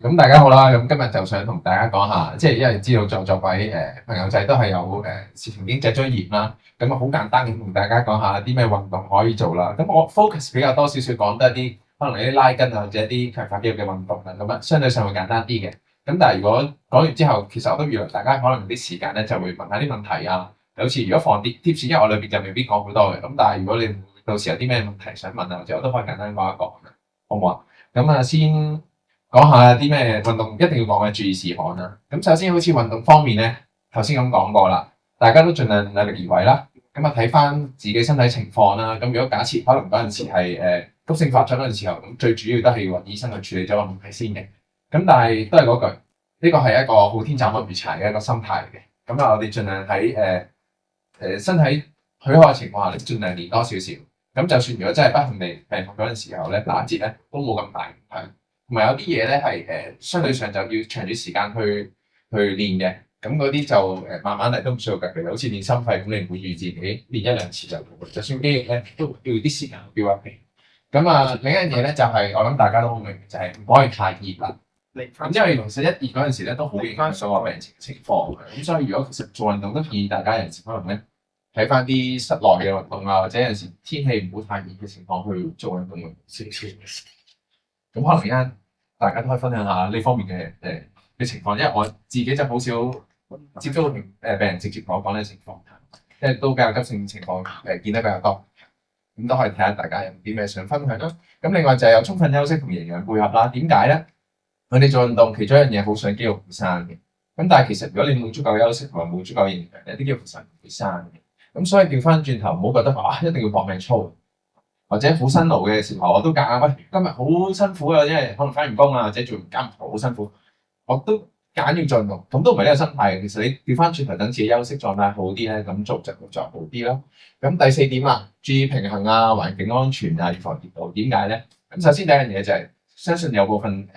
咁大家好啦，咁今日就想同大家講下，即係因為知道在座位朋友仔都係有事情已經脊椎炎啦，咁啊好簡單咁同大家講下啲咩運動可以做啦。咁我 focus 比較多少少講得一啲可能一啲拉筋啊或者一啲強化肌肉嘅運動啦，咁啊相對上會簡單啲嘅。咁但係如果講完之後，其實我都預料大家可能啲時間咧就會問下啲問題啊，好似如果放啲 tips，因為我裏邊就未必講好多嘅。咁但係如果你到時有啲咩問題想問啊，或者我都可以簡單講一講，好唔好啊？咁啊先講下啲咩運動一定要講嘅注意事項啦。咁首先好似運動方面咧，頭先咁講過啦，大家都盡量量力而為啦。咁啊睇翻自己身體情況啦。咁如果假設可能嗰陣時係急性發作嗰陣時候，咁最主要都係要揾醫生去處理咗個問題先嘅。咁但係都係嗰句，呢個係一個好天斬落雨柴嘅一個心態嚟嘅。咁啊，我哋盡量喺身體許可嘅情況下咧，盡量練多少少。咁就算如果真係不幸地病發嗰陣時候咧，打折咧都冇咁大影響。同埋有啲嘢咧係相對上就要長啲時間去練嘅。咁嗰啲就慢慢嚟都唔需要急嘅。好似練心肺咁，你唔會預自己練一兩次就好。就算肌肉咧都要啲時間去 build up 嘅。咁啊，另一樣嘢咧就係、我諗大家都好明，就係唔可以太熱啦。咁因為其實一熱嗰陣時咧都好影響所有病情況嘅。咁所以如果其實做運動都建議大家有陣時可能咧睇翻啲室內嘅運動啊，或者有陣時天氣唔好太熱嘅情況去做運動少少。咁可能而家大家都可以分享下呢方面嘅情況，因為我自己就好少接觸到病人直接同我講呢個情況，因為都比較急性情況見得比較多。咁都可以睇下大家有啲咩想分享啦。咁另外就係有充分休息同營養配合啦。點解咧？我哋做運動其中一樣嘢好想肌肉會生嘅。咁但係其實如果你冇足夠休息同埋冇足夠營養，啲肌肉其實唔會生嘅。咁所以調翻轉頭，唔好覺得一定要搏命操，或者好辛勞嘅時候，我都夾硬喂，今日好辛苦啊，因為可能翻完工啊，或者做完家務好辛苦，我都夾硬要做運動，咁都唔係呢個心態。其實你調翻轉頭，等自己休息狀態好啲咧，咁做就會好啲啦。咁第四點啦，注意平衡啊、環境安全啊、預防跌倒。點解咧？咁首先第一樣嘢就係、相信有部分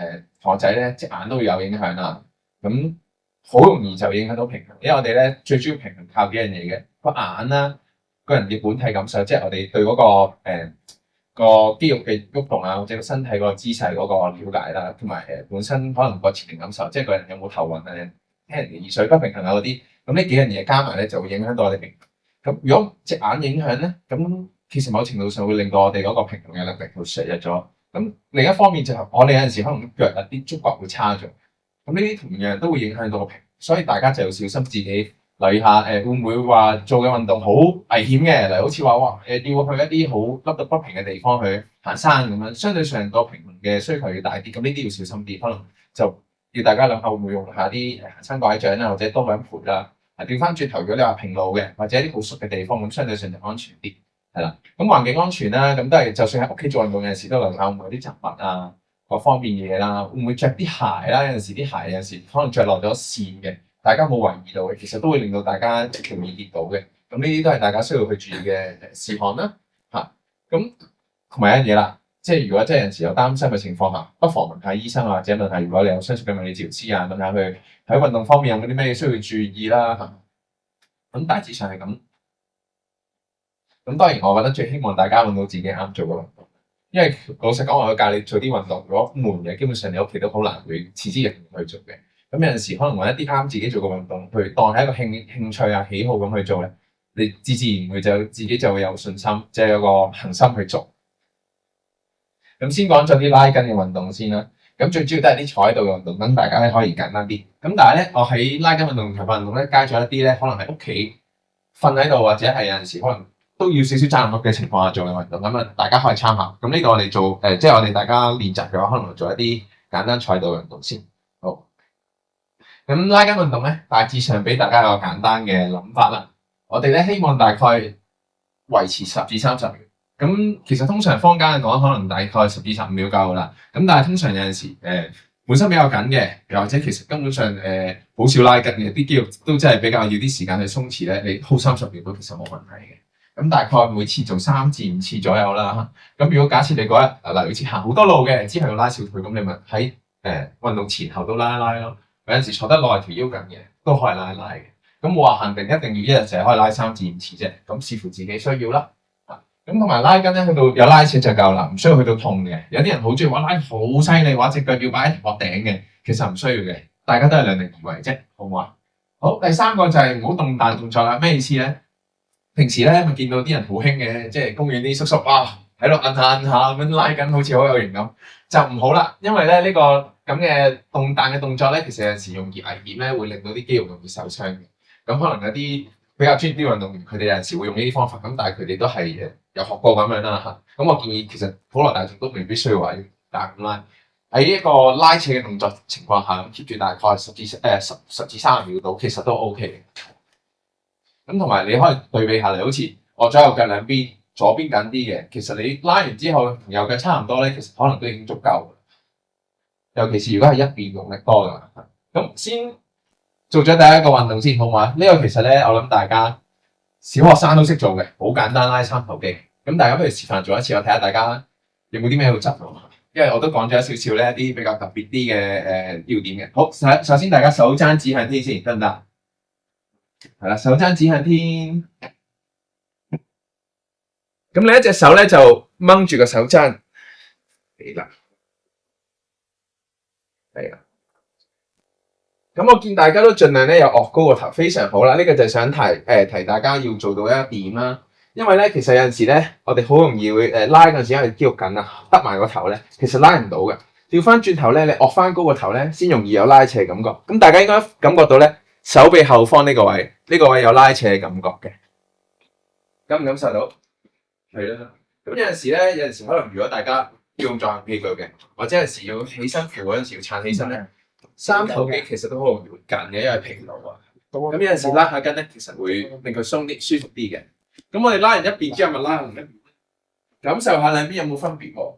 同學仔咧隻眼都會有影響啦。咁好容易就影響到平衡，因為我哋咧最主要平衡靠幾樣嘢嘅，個眼啦，個人嘅本體感受，即係我哋對嗰、個肌肉嘅喐動啊，或者個身體嗰個姿勢嗰個了解啦，同埋本身可能個前庭感受，即係個人有冇頭暈啊、聽人嘅耳水不平衡啊嗰啲，咁呢幾樣嘢加埋咧就會影響到我哋平衡。咁如果隻眼影響咧，咁其實某程度上會令到我哋嗰個平衡嘅能力會削弱咗。咁另一方面就係我哋有陣時可能腳啊啲觸覺會差咗。咁呢啲同樣都會影響到個平衡，所以大家就要小心自己留意下，會唔會話做嘅運動好危險嘅，例如好似話要去一啲好凹凸不平嘅地方去行山咁樣，相對上個平衡嘅需求要大啲，咁呢啲要小心啲，可能就要大家諗下會唔會用下啲行山拐杖啊，或者多個人陪啦。調翻轉頭，如果你話平路嘅，或者一啲好熟嘅地方，咁相對上就安全啲，係啦。咁環境安全啦，咁都係就算喺屋企做運動有陣時都留意下會唔會有啲雜物啊。各方面嘅嘢啦，會唔會着啲鞋啦？有陣時啲鞋有陣時可能着落咗線嘅，大家冇留意到嘅，其實都會令到大家容易跌倒嘅。咁呢啲都係大家需要去注意嘅事項啦。咁同埋一樣嘢啦，即係如果真係有陣時有擔心嘅情況下，不妨問下醫生或者問下如果你有相熟嘅物理治療師啊，問下佢喺運動方面有冇啲咩需要注意啦。咁大致上係咁。咁當然我覺得最希望大家揾到自己啱做嘅運動。因為老實講，我教你做啲運動，如果悶嘅，基本上你屋企都好難會持之以恆去做嘅。咁有陣時可能揾一啲啱自己做嘅運動，去當係一個興趣啊、喜好咁去做咧，你自然會自己就會有信心，即係有個恆心去做。咁先講咗啲拉筋嘅運動先啦。咁最主要都係啲坐喺度嘅運動，等大家咧可以簡單啲。咁但係咧，我喺拉筋運動同強化運動咧加咗一啲咧，可能喺屋企瞓喺度或者係有陣時可能都要少少站立嘅情況下做嘅運動，咁啊大家可以參考。咁呢個我哋做即係我哋大家練習嘅話，可能做一啲簡單坐喺度嘅運動先。好，咁拉筋運動咧，大致上俾大家有個簡單嘅諗法啦。我哋咧希望大概維持10至30秒。咁其實通常坊間嘅講，可能大概10至15秒夠啦。咁但係通常有陣時本身比較緊嘅，又或者其實根本上好少拉筋嘅，啲肌肉都真係比較要啲時間去鬆弛咧，你 hold 30秒都其實冇問題嘅。咁大概每次做3至5次左右啦。咁如果假設你嗰日例如似行好多路嘅，之後要拉小腿，咁你咪喺運動前後都拉一拉咯。有陣時坐得耐條腰緊嘅，都可以拉一拉嘅。咁冇話限定一定要一日淨係可以拉3至5次啫。咁視乎自己需要啦。咁同埋拉筋咧，去到有拉扯就夠啦，唔需要去到痛嘅。有啲人好中意話拉好犀利，話隻腳要擺喺頭殼頂嘅。其實唔需要嘅，大家都係量力而為啫，好唔好啊？好，第三個就係唔好動彈動作啦。咩意思咧？平時咧咪見到啲人好興嘅，即係公園啲叔叔喺度摁下摁下咁樣拉筋，好似好有型咁，就唔好啦。因為咧呢個咁嘅動彈嘅動作咧，其實有陣時容易危險咧，會令到啲肌肉容易受傷嘅。咁可能有啲比較專業啲運動員，佢哋有陣時會用呢啲方法，咁但係佢哋都係有學過咁樣啦嚇。咁我建議其實普羅大眾都未必需要話要大咁拉。喺一個拉扯嘅動作情況下，keep 住大概10至30秒度，其實都 OK 嘅。咁同埋你可以對比下嚟，好似我左右腳兩邊，左邊緊啲嘅，其實你拉完之後同右腳差唔多咧，其實可能都已經足夠。尤其是如果係一邊用力多嘅話，咁先做咗第一個運動先，好唔好啊？呢個其實咧，我諗大家小學生都識做嘅，好簡單拉三頭肌。咁大家不如示範做一次，我睇下大家有冇啲咩要執。因為我都講咗少少咧，一啲比較特別啲嘅要點嘅。好，首先大家手踭指向天先，得唔得？係啦，手踭指向天。咁你一隻手咧就掹住個手踭，係啦，係啦。咁我見大家都盡量咧有昂高個頭，非常好啦。呢個就係想提大家要做到一點啦。因為咧，其實有陣時咧，我哋好容易會拉嗰陣時，因為肌肉緊啊，耷埋個頭咧，其實拉唔到嘅。調翻轉頭咧，你臥翻高個頭咧，先容易有拉扯嘅感覺。咁大家應該感覺到咧，手臂後方呢個位，有拉扯嘅感覺嘅。感唔感受到？係啦。咁有陣時咧，可能如果大家要用在行器具嘅，或者有陣時要起身扶嗰陣時要撐起身咧，三頭肌其實都好容易會緊嘅，因為疲勞啊。咁有陣時拉下筋咧，其實會令佢鬆啲、舒服啲嘅。咁我哋拉完一邊之後，咪拉另一邊，感受下兩邊有冇分別喎。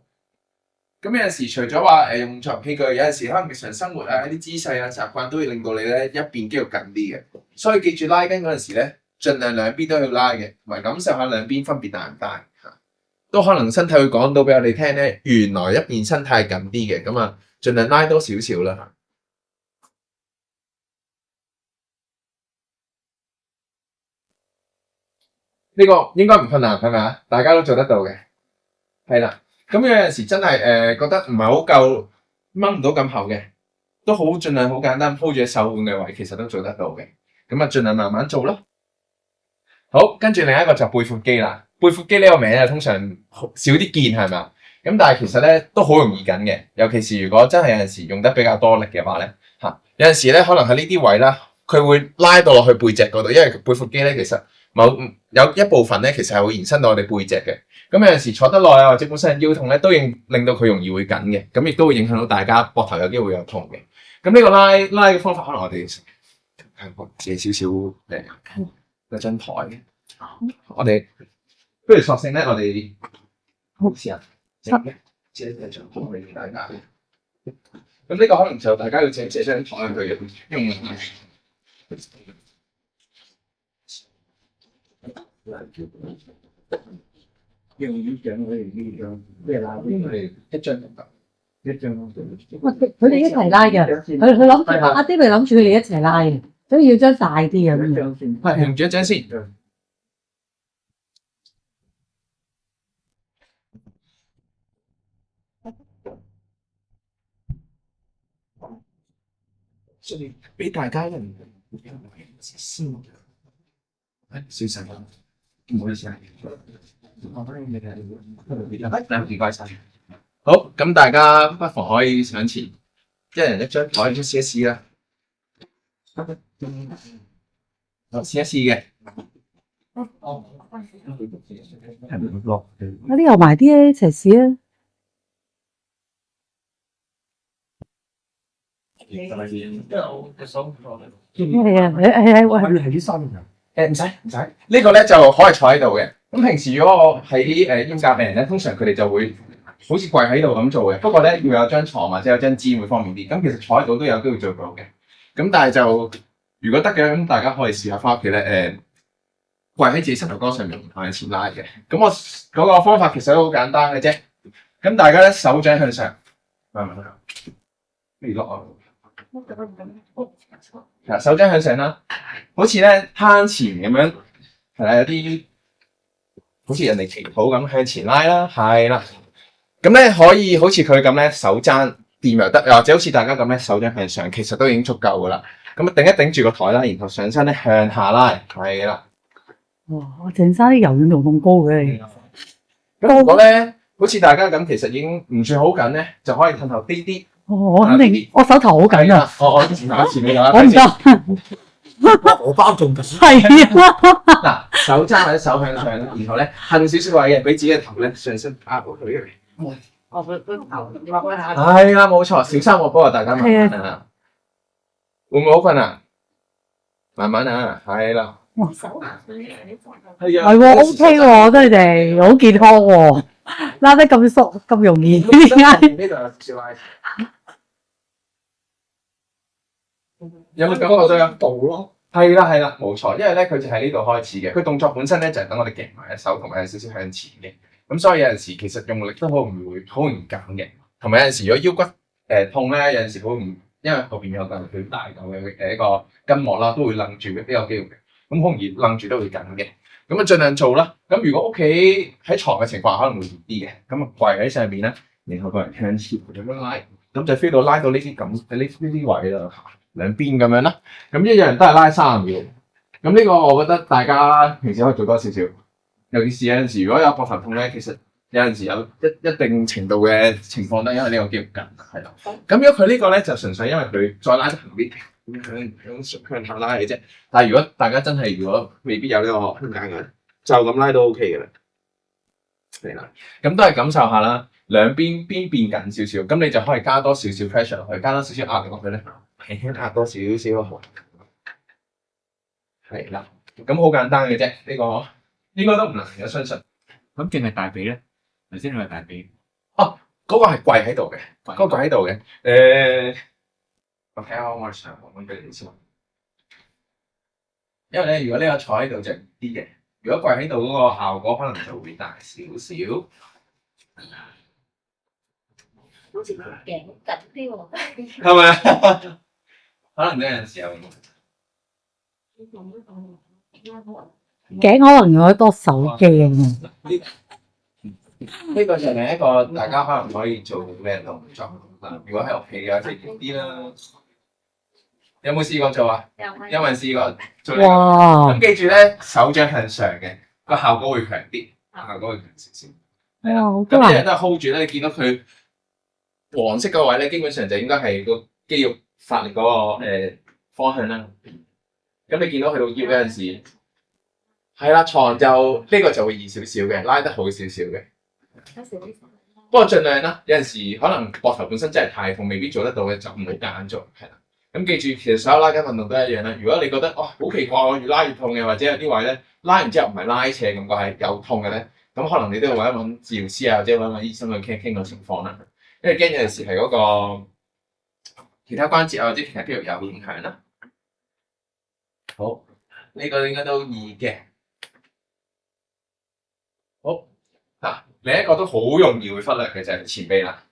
咁有陣時除咗話用作器具，有陣時可能日常生活啊、一啲姿勢啊、習慣都會令到你咧一邊肌肉緊啲嘅。所以記住拉筋嗰陣時咧，盡量兩邊都要拉嘅，同埋感受下兩邊分別大唔大嚇。都可能身體會講到俾我哋聽咧，原來一邊身體係緊啲嘅，咁啊盡量拉多少少啦嚇。呢個應該唔困難係咪啊？大家都做得到嘅，係啦。咁有陣時真係覺得唔係好夠，掹唔到咁厚嘅，都好盡量好簡單鋪住手腕嘅位，其實都做得到嘅。咁啊，盡量慢慢做咯。好，跟住另一個就背闊肌啦。背闊肌呢個名咧，通常少啲見係咪啊？咁但係其實咧都好容易緊嘅，尤其是如果真係有陣時用得比較多力嘅話咧，有陣時咧可能喺呢啲位啦，佢會拉到落去背脊嗰度，因為背闊肌咧其實有一部分咧，其實係會延伸到我哋背脊嘅。咁有陣時坐得耐啊，或者本身腰痛咧，都令到佢容易會緊嘅。咁亦都會影響到大家膊頭有機會有痛嘅。咁呢個拉嘅方法，可能我哋借少少嗰張台嘅。我哋不如索性咧，我哋試下借一張台俾大家。咁呢個可能就大家要借張台去用。用呢張可以呢張，咩拉？因為一張就得，一張。佢哋一齊拉嘅，佢諗住阿啲咪諗住佢哋一齊拉嘅，所以要張大啲嘅咁樣。係用住一張先。所以俾大家人先，小心啦，唔好意思啊。唔該晒。好，咁大家不妨可以上前，一人一張台，試一試啦。好，試一試嘅。嗰啲又埋啲一齊試啊！係啊，係啲衫嘅。唔使，呢個咧就可以坐喺度嘅。咁平時如果我喺啲腰夾病人咧，通常佢哋就會好似跪喺度咁做嘅。不過咧要有張床或者有張氈會方便啲。咁其實坐喺度都有機會做到嘅。咁但係就如果得嘅，咁大家可以試下翻屋企咧跪喺自己膝頭哥上面向前拉嘅。咁我嗰個方法其實都好簡單嘅啫。咁大家咧手掌向上，慢慢未落啊。嗱，手掌向上啦，好似咧攤前咁樣，係啦，有啲好似人哋祈禱咁向前拉啦，係啦。咁咧可以好似佢咁咧手踭掂又得，又或者好似大家咁咧，手掌向上，其實都已經足夠噶啦。咁啊，頂一頂住個台啦，然後上身咧向下拉，係啦。哇！我鄭生啲柔軟度咁高嘅你。咁如果咧，好似大家咁，其實已經唔算好緊咧，就可以褪後啲啲。我肯定，我手頭好緊啊！我前下前你啦，我唔得，荷包仲緊。係啊！嗱，手踭或者手向上，然後咧褪少少位嘅，俾自己嘅頭咧上身壓到佢嘅。我個頭係啦，冇錯，小心我幫大家慢慢啊。會唔會好瞓啊？慢慢啊，係啦。哇！係啊，係喎，OK 喎，真係你哋好健康喎，拉得咁縮咁容易，點解？呢度有少少拉。有冇感覺到有度咯？係啦，冇錯，因為咧佢就喺呢度開始嘅，佢動作本身咧就係等我哋夾埋隻手同埋有少少向前嘅，咁所以有陣時其實用力都好容易減嘅，同埋有陣時如果腰骨痛咧，有陣時好唔，因為後邊有個好大嚿嘅一個筋膜啦，都會楞住嘅，都有機會嘅，咁好容易楞住都會緊嘅，咁啊盡量做啦。咁如果屋企喺床嘅情況可能會熱啲嘅，咁啊跪喺上面咧，然後個人向前咁樣拉，咁就 feel 到拉到呢啲咁呢啲位啦。兩邊咁樣啦，咁一樣都係拉30秒。咁呢個我覺得大家平時可以做多少少，尤其是有陣時如果有膊頭痛咧，其實有陣時有一定程度嘅情況咧，因為呢個肌肉緊係啦。咁如果佢呢個咧就純粹因為佢再拉得行啲，向下拉嘅啫。但係如果大家真係如果未必有呢個空間嘅，就咁拉都 OK 嘅啦。係啦，咁都係感受下啦，兩邊變緊少少，咁你就可以加多少少 pressure 落去，加多少少壓力落去咧。輕輕壓多少少，係啦，咁好簡單嘅啫，呢個應該都唔難嘅，相信。咁淨係大髀咧？頭先你話大髀，哦，嗰個係跪喺度嘅，嗰個跪喺度嘅。我睇下我上網揾俾你先。因為咧，如果呢個坐喺度就易啲嘅，如果跪喺度嗰個效果可能就會大少少。好似頸緊啲喎，係咪啊？可能都有陣時有。頸可能用得多手鏡啊！呢個就係一個大家可能可以做嘅動作嗱。如果喺屋企嘅話，就易啲啦。有冇試過做啊？有冇試過做呢個？哇！咁記住咧，手掌向上嘅個效果會強啲，效果會強少少。係啦，哇！好咁啲人難。都係 hold 住咧，你見到佢黃色嗰位咧，基本上就應該係個肌肉發力嗰個方向啦。咁你見到佢到腰嗰陣時，係啦，床就呢個就會易少少嘅，拉得好少少嘅。不過盡量啦，有陣時可能膊頭本身真係太痛，未必做得到嘅，就唔好夾硬做，係啦。咁記住，其實所有拉筋運動都一樣啦。如果你覺得哦好奇怪，我越拉越痛嘅，或者有啲位咧拉完之後唔係拉斜咁，係有痛嘅咧，咁可能你都要揾一揾治療師啊，或者揾一揾醫生去傾個情況啦。因為驚有陣時係嗰個其他關節啊或者其他肌肉有影響啦。好，呢個應該都易嘅。好嗱，另一個都好容易會忽略嘅就係前臂啦，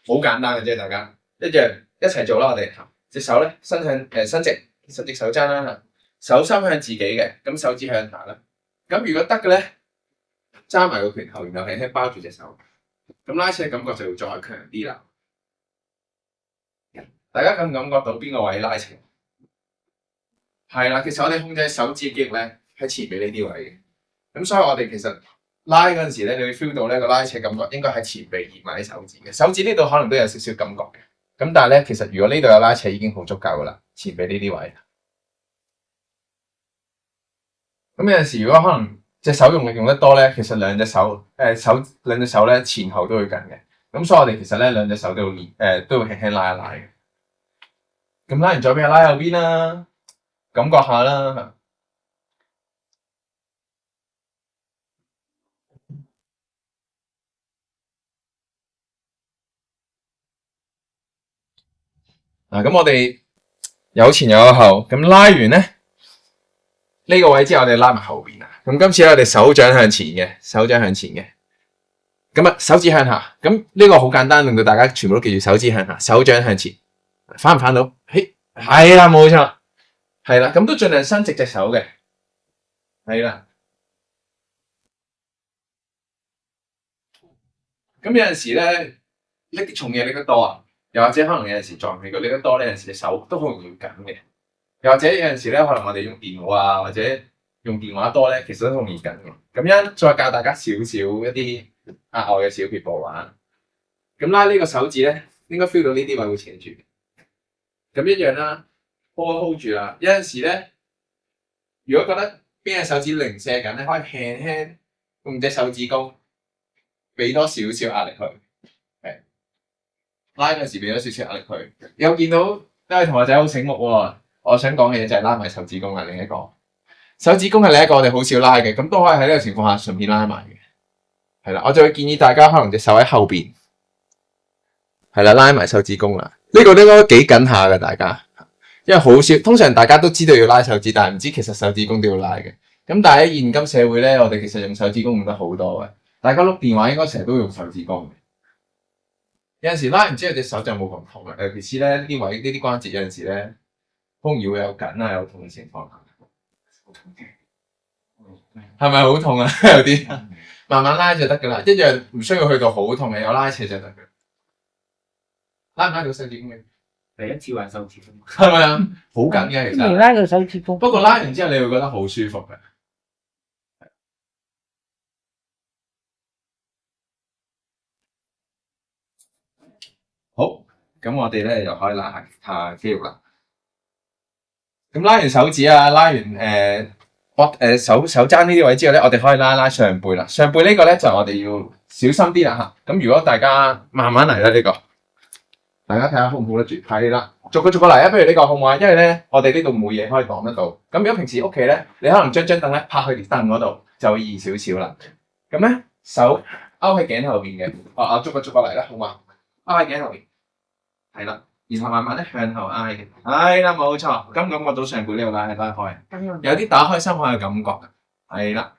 好簡單嘅啫，大家一樣一齊做啦，我哋隻手咧伸直手踭啦，手心向自己嘅，咁手指向下啦。咁如果得嘅咧，揸埋個拳頭，然後輕輕包住隻手，咁拉扯嘅感覺就會再強啲啦。大家感唔感覺到邊個位拉扯？係啦，其實我哋控制手指嘅肌肉咧喺前臂呢啲位嘅，咁所以我哋其實拉嗰陣時咧，你會 feel 到呢個拉扯感覺應該喺前臂而唔係喺手指嘅。手指呢度可能都有少少感覺嘅，咁但係咧，其實如果呢度有拉扯已經好足夠噶啦，前臂呢啲位。咁有陣時如果可能隻手用力用得多咧，其實兩隻手咧前後都會緊嘅，咁所以我哋其實咧兩隻手都要都要輕輕拉一拉嘅。咁拉完左邊拉右邊啦，感覺下啦。嗱，咁我哋有前有後，咁拉完咧呢個位之後，我哋拉埋後邊啊。咁今次咧，我哋手掌向前嘅，咁啊手指向下。咁呢個好簡單，令到大家全部都記住手指向下，手掌向前。翻唔翻到？嘿，係啦，冇錯，係啦。咁都盡量伸直隻手嘅，係啦。咁有陣時咧拎啲重嘢拎得多啊，又或者可能有陣時撞起個呢得多呢，有陣時隻手都好容易緊嘅。又或者有陣時咧，可能我哋用電腦啊，或者用電話多咧，其實都好容易緊嘅。咁樣再教大家少少一啲額外嘅小撇步玩。咁拉呢個手指咧，應該 feel 到呢啲位會扯住。咁一樣啦 ，hold 住啦。有陣時咧，如果覺得邊隻手指零舍緊咧，可以輕輕用隻手指公俾多少少壓力佢。係拉嗰陣時俾多少少壓力佢。有見到呢位同學仔好醒目喎。我想講嘅嘢就係拉埋手指公啊，另一個手指公係另一個我哋好少拉嘅，咁都可以喺呢個情況下順便拉埋嘅。係啦，我就會建議大家可能隻手喺後邊，係啦，拉埋手指公啦。呢個都應該幾緊下嘅，大家，因為好少，通常大家都知道要拉手指，但係唔知其實手指公都要拉嘅。咁但係喺現今社會咧，我哋其實用手指公用得好多嘅。大家碌電話應該成日都用手指公嘅。有陣時拉完之後隻手就冇咁痛啦，尤其是咧呢啲位呢啲關節有陣時咧。好容易會有緊啊，有痛嘅情況下，係咪好痛啊？有啲慢慢拉就得噶啦，一樣唔需要去到好痛嘅，有拉扯就得嘅。拉唔拉到手指公嘅？第一次玩手指公，係咪啊？好緊嘅其實。未拉到手指公。不過拉完之後你會覺得好舒服嘅。好，咁我哋咧又可以拉下其他肌肉啦。咁拉完手指啊，拉完手踭呢啲位之後咧，我哋可以拉上背啦。上背呢個咧就我哋要小心啲啦嚇。咁如果大家慢慢嚟啦呢個，大家睇下 hold 唔 hold 得住？係啦，逐個嚟啊。不如呢個好唔好啊？因為咧我哋呢度冇嘢可以擋得到。咁如果平時屋企咧，你可能將張凳咧拍去條凳嗰度，就會易少少啦。咁咧手勾喺頸後邊嘅，逐個嚟啦，好嘛？勾喺頸後邊，係啦。然後慢慢咧向後挨嘅，係啦，冇錯。咁感覺到上背呢度拉開，有啲打開心口嘅感覺嘅，係啦。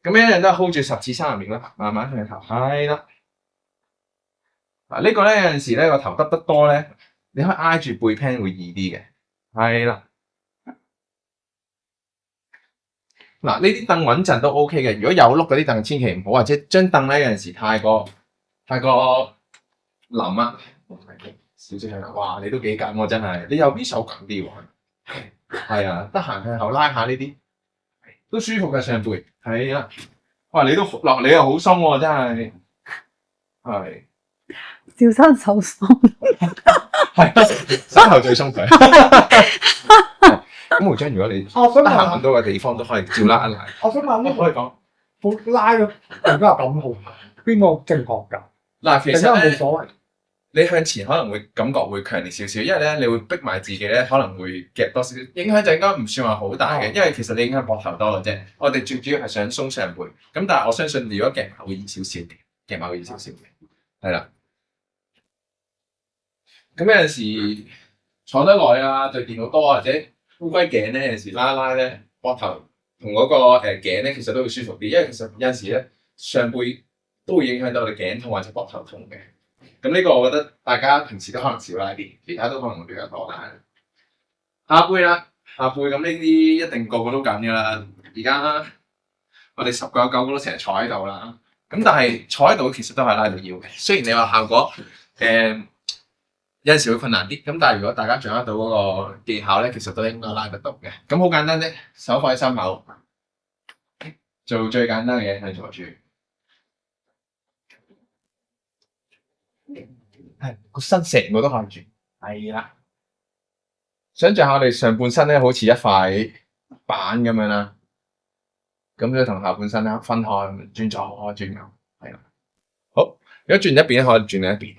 咁一樣都係 hold 住10至30秒啦，慢慢向後，係啦。嗱呢個咧有陣時咧個頭耷得多咧，你可以挨住背 pan 會易啲嘅，係啦。嗱呢啲凳穩陣都 OK 嘅，如果有碌嗰啲凳千祈唔好，或者張凳咧有陣時太過冧啊。少少向後，哇！你都幾緊喎，真係。你右邊手緊啲喎，係啊，得閒向後拉下呢啲，都舒服嘅上背。係啦，哇！你都落你又好鬆喎，真係。係。趙生手鬆。係，身後最鬆佢。咁梅章，如果你得閒唔到嘅地方都可以照拉一拉。我想問呢可以講，個拉嘅而家咁好，邊個正確㗎？嗱，其定係實咧冇所謂。你向前可能會感覺會強烈少少，因為咧你會逼埋自己咧，可能會夾多少少，影響就應該唔算話好大嘅，因為其實你影響膊頭多嘅啫。我哋最主要係想鬆上背，咁但係我相信如果夾埋會易少少嘅，夾埋會易少少嘅，係啦。咁有陣時坐得耐啊，對電腦多或者烏龜頸咧，有陣時拉咧膊頭同嗰個頸咧，其實都會舒服啲，因為其實有陣時咧上背都會影響到我哋頸痛或者膊頭痛嘅。咁呢個我覺得大家平時都可能少拉啲，其他都可能會比較多拉。下背啦，下背咁呢啲一定個個都緊㗎啦。而家我哋10個有9個都成日坐喺度啦。咁但係坐喺度其實都係拉到腰嘅。雖然你話效果有陣時會困難啲，咁但係如果大家掌握到嗰個技巧咧，其實都應該拉得到嘅。咁好簡單啫，手放喺心口，做最簡單嘅嘢係坐住。係個身成個都看住，係啦。想象下我哋上半身咧，好似一塊板咁樣啦，咁就同下半身咧分開，轉左轉右，係啦。好，如果轉一邊可以轉另一邊，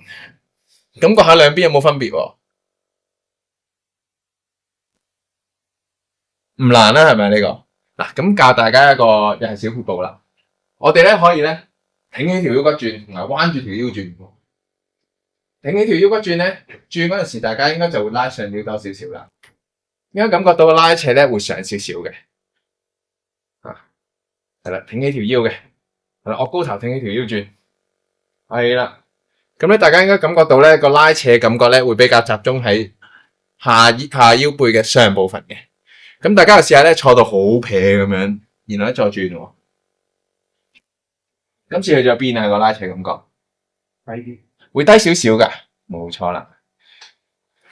感覺下兩邊有冇分別喎？唔難啦，係咪呢個？嗱，咁教大家一個又係小撇步啦。我哋咧可以咧挺起條腰骨轉，同埋彎住條腰轉。挺起條腰骨轉咧，轉嗰陣時，大家應該就會拉上腰多少少啦。應該感覺到個拉扯咧會上少少嘅，係啦，挺起條腰嘅，係啦，我高頭挺起條腰轉，係啦。咁咧，大家應該感覺到咧個拉扯嘅感覺咧會比較集中喺下腰背嘅上部分嘅。咁大家就試下咧坐到好撇咁樣，然後咧再轉喎。今次去咗邊啊？個拉扯感覺？低啲。會低少少㗎，冇錯啦。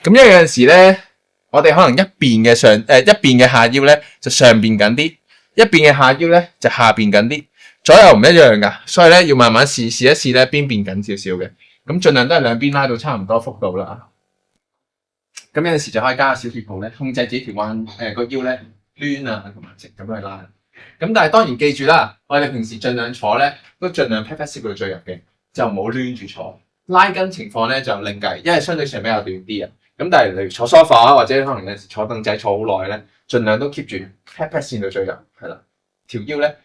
咁因為有陣時咧，我哋可能一邊嘅下腰咧就上邊緊啲，一邊嘅下腰咧就下邊緊啲，左右唔一樣噶，所以咧要慢慢試一試咧邊邊緊少少嘅。咁盡量都係兩邊拉到差唔多幅度啦。咁有陣時就可以加少少步咧，控制自己條彎個腰咧攣啊同埋直咁樣去拉。咁但係當然記住啦，我哋平時盡量坐咧都盡量 pat pat 攝到最入嘅，就唔好攣住坐。拉筋情況咧就另計，因為相對上比較短啲啊。咁但係例如坐 sofa 或者可能有時坐凳仔坐好耐咧，盡量都 keep 住 pat pat 線到最入，係啦。條腰咧，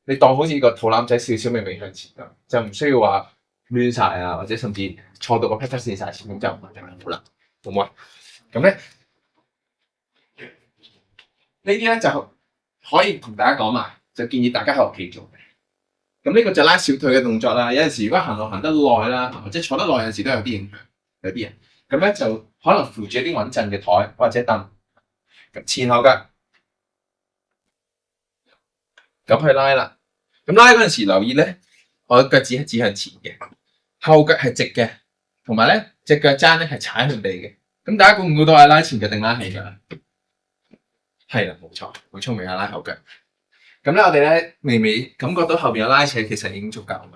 你當好似個肚腩仔少少微向前咁，就唔需要話攣晒啊，或者甚至坐到個 pat pat 線晒前咁就唔係咁好啦，好唔好啊？咁咧呢啲咧就可以同大家講埋，就建議大家喺屋企做嘅。咁呢個就拉小腿嘅動作啦。有陣時如果行路行得耐啦，或者坐得耐有陣時都有啲影響，有啲人咁咧就可能扶住一啲穩陣嘅台或者凳，咁前後腳咁去拉啦。咁拉嗰陣時留意咧，我腳趾係指向前嘅，後腳係直嘅，同埋咧隻腳踭咧係踩向地嘅。咁大家估唔估到係拉前腳定拉後腳？係啦，冇錯，好聰明啊！拉後腳。咁咧，我哋咧微微感覺到後邊有拉扯，其實已經足夠㗎。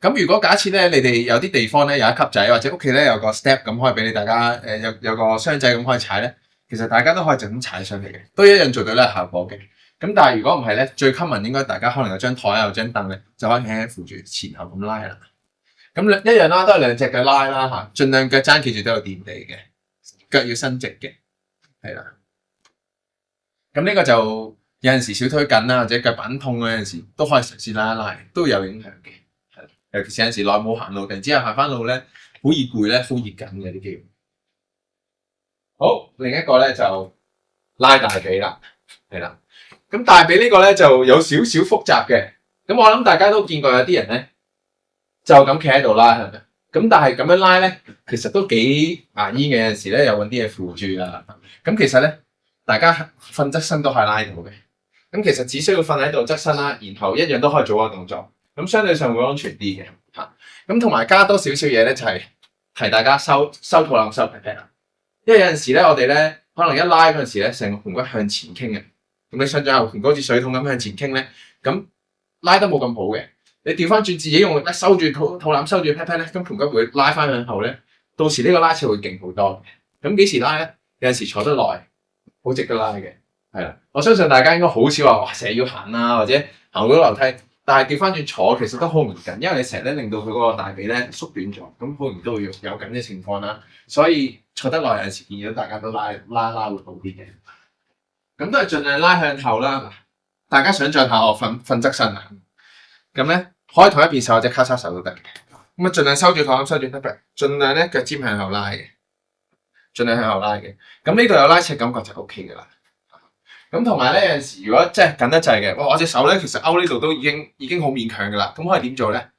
咁如果假設咧，你哋有啲地方咧有一級仔，或者屋企咧有個 step 咁可以俾你大家有個箱仔咁可以踩咧，其實大家都可以就咁踩上嚟嘅，都一樣做到呢個效果嘅。咁但係如果唔係咧，最 common 應該大家可能有張台啊，有張凳咧，就可以輕輕扶住前後咁拉啦。咁一樣啦，都係兩隻腳拉啦嚇，盡量腳踭記住都有墊地嘅，腳要伸直嘅，係啦。咁呢個就有陣時小腿緊啦，或者腳板痛嗰陣時，都可以嘗試拉一拉，都有影響嘅。係，尤其是有陣時耐冇行路，突然之間行翻路咧，好易攰咧，好熱緊嘅啲肌肉。好，另一個咧就拉大髀啦，係啦。咁大髀呢個咧就有少少複雜嘅。咁我諗大家都見過有啲人咧就咁企喺度拉係咪？咁但係咁樣拉咧，其實都幾牙煙嘅。有陣時咧又揾啲嘢扶住啊。咁其實咧，大家瞓側身都係拉到嘅。咁其實只需要瞓喺度側身啦，然後一樣都可以做個動作。咁相對上會安全啲嘅嚇。咁同埋加多少少嘢咧，就係提大家收肚腩收 pat pat 啦。因為有陣時咧，我哋咧可能一拉嗰陣時咧，成個盤骨向前傾嘅。咁你上咗後盤骨好似水桶咁向前傾咧，咁拉得冇咁好嘅。你調翻轉自己用力收住肚腩收住 pat pat 咧，咁盤骨會拉翻向後咧。到時呢個拉扯會勁好多嘅。咁幾時拉咧？有陣時坐得耐，好值得拉嘅。係啦，我相信大家應該好少話哇，成日要行啊，或者行到樓梯。但係調翻轉坐其實都好唔緊，因為你成日咧令到佢嗰個大髀咧縮短咗，咁好容易都會有緊嘅情況啦。所以坐得耐有陣時建議到大家都拉會好啲嘅。咁都係盡量拉向後啦。大家想象下我瞓側身啊，咁咧可以同一邊手或者交叉手都得嘅。咁啊盡量收住肚腩收住 pat pat，盡量咧腳尖向後拉嘅，盡量向後拉嘅。咁呢度有拉扯感覺就 O K 嘅啦。咁同埋咧有陣時如果真係緊得滯嘅，我隻手咧其實勾呢度都已經好勉強嘅啦。咁可以點做咧？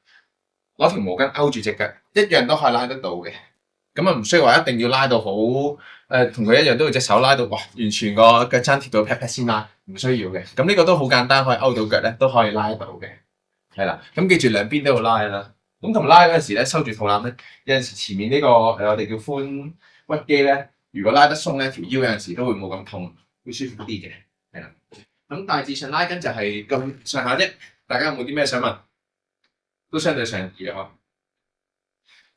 攞條毛巾勾住隻腳，一樣都可以拉得到嘅。咁啊唔需要話一定要拉到好同佢一樣都要隻手拉到哇，完全個腳踭貼到 pat pat 先拉，唔需要嘅。咁呢個都好簡單，可以勾到腳咧都可以拉到嘅。係啦，咁記住兩邊都要拉啦。咁同拉嗰陣時咧，收住肚腩咧，有陣時前面呢個我哋叫髖屈肌咧，如果拉得鬆咧，條腰有陣時都會冇咁痛，會舒服啲嘅。係啦，咁大致上拉筋就係咁上下啫。大家有冇啲咩想問？都相對上易嘅嗬。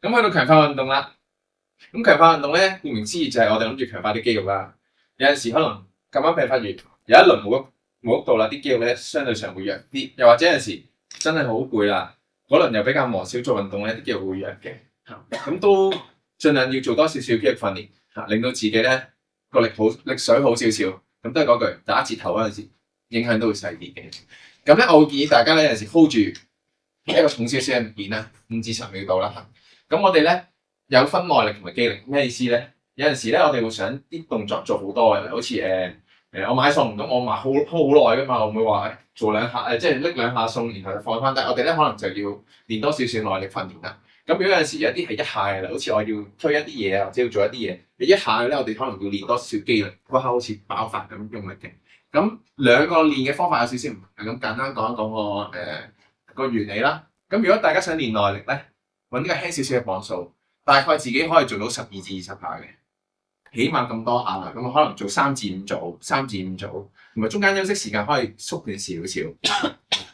咁去到強化運動啦。咁強化運動咧，顧名思義就係我哋諗住強化啲肌肉啦。有陣時可能咁啱病發完，有一輪冇喐到啦，啲肌肉咧相對上會弱啲。又或者有陣時真係好攰啦，嗰輪又比較忙少做運動咧，啲肌肉會弱嘅。咁都盡量要做多少少肌肉訓練嚇，令到自己咧個力水好少少。咁都係嗰句，打折頭嗰陣時影響都會細啲嘅。咁咧，我會建議大家咧有陣時 hold 住一個重少少嘅物件啦，5至10秒到啦嚇。咁我哋咧有分耐力同埋肌力，咩意思咧？有陣時咧，我哋會想啲動作做好多嘅，好似我買餸咁，我買好耐噶嘛，我唔會話做兩下即係拎兩下餸，然後就放翻低。我哋咧可能就要練多少少耐力訓練啦。咁如果有陣時有啲係一下嘅啦，好似我要推一啲嘢啊，或者要做一啲嘢，你一下咧，我哋可能要練多少少肌力，嗰下好似爆發咁用力嘅。咁兩個練嘅方法有少少唔同，咁簡單講一講個原理啦。咁如果大家想練耐力咧，揾啲個輕少少嘅磅數，大概自己可以做到12至20下嘅，起碼咁多下啦。咁可能做3至5組，同埋中間休息時間可以縮短少少。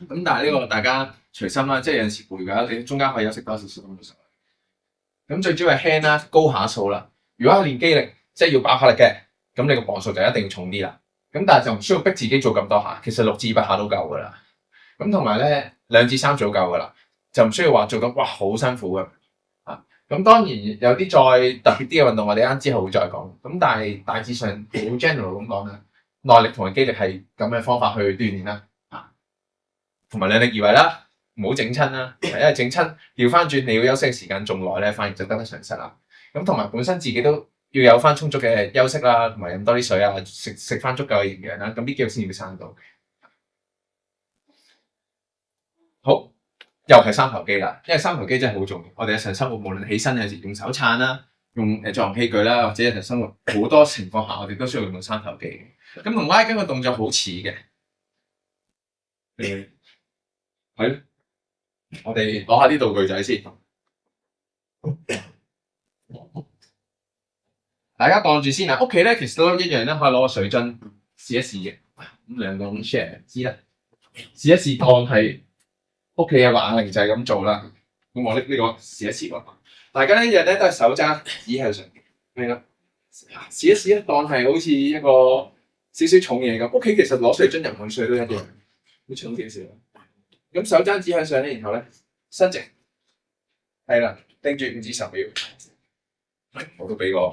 咁但係呢個大家隨心啦，即係有陣時攰㗎，你中間可以休息多少少都冇所謂。咁最主要係輕啦，高下數啦。如果係練肌力，即係要爆發力嘅，咁你個磅數就一定要重啲啦。咁但係就唔需要逼自己做咁多下，其實6至8下都夠㗎啦。咁同埋咧2至3組夠㗎啦，就唔需要話做到哇好辛苦嘅。咁當然有啲再特別啲嘅運動，我哋啱之後會再講。咁但係大致上好 general 咁講啦，耐力同埋肌力係咁嘅方法去鍛鍊啦。同埋量力而為啦，唔好整親啦，因為整親調翻轉你要休息嘅時間仲耐咧，反而就得不償失啦。咁同埋本身自己都要有翻充足嘅休息啦，同埋飲多啲水啊，食翻足夠嘅營養啦，咁啲肌肉先至會生到。好，又係三頭肌啦，因為三頭肌真係好重要。我哋日常生活無論起身有時用手撐啦，用作用器具啦，或者日常生活好多情況下，我哋都需要用到三頭肌。咁同拉筋嘅動作好似嘅，係咯。我哋攞下啲道具仔先，大家當住先啊！屋企咧其實都一樣咧，可以攞個水樽試一試嘅。咁兩個咁 share 知啦，試一試當係屋企有個啞鈴就係咁做啦。咁我拎呢個試一試喎。大家呢日咧都係手揸紙喺上面，明啦？試一試當係好似一個少少重嘢咁。屋企其實攞水樽入去水都一樣，好重少少。咁手踭指向上咧，然後咧伸直，係啦，盯住5至10秒。我都俾個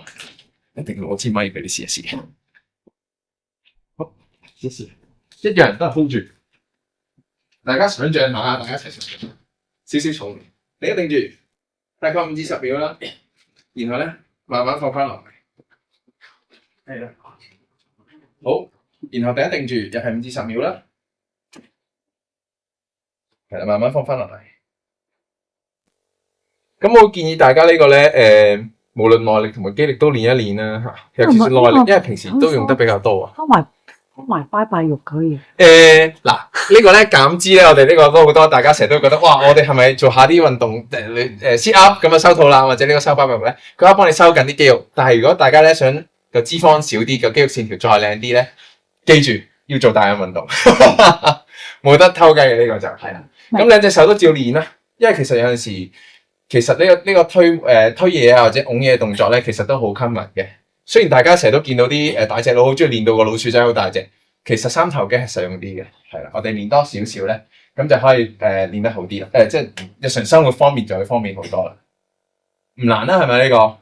一定攞支咪俾你試一試。好，試一試，一樣都係 hold 住。大家想象下，大家一齊想象，少少重，你一定住，大概5至10秒啦。然後咧慢慢放翻落嚟，係啦。好，然後第一定住，又係5至10秒啦。係啦，慢慢放翻落嚟。咁我建議大家呢個咧，無論耐力同埋肌力都練一練啦嚇。尤其是耐力，因為平時都用得比較多啊。開埋拜拜肉可以。嗱，呢個咧減脂咧，我哋呢個都好多，大家成日都覺得哇，我哋係咪做下啲運動sit up 咁啊收肚腩或者呢個收拜拜肉咧？佢可以幫你收緊啲肌肉。但係如果大家咧想個脂肪少啲，個肌肉線條再靚啲咧，記住要做大嘅運動，冇得偷雞嘅呢個就係啦。咁兩隻手都照練啦，因為其實有陣時，其實呢個推嘢啊或者拱嘢嘅動作咧，其實都好 common 嘅。雖然大家成日都見到啲大隻佬好中意練到個老鼠仔好大隻，其實三頭肌係實用啲嘅，係啦。我哋練多少少咧，咁就可以練得好啲啦。即係日常生活方面就會方便好多啦。唔難啦，係咪呢個？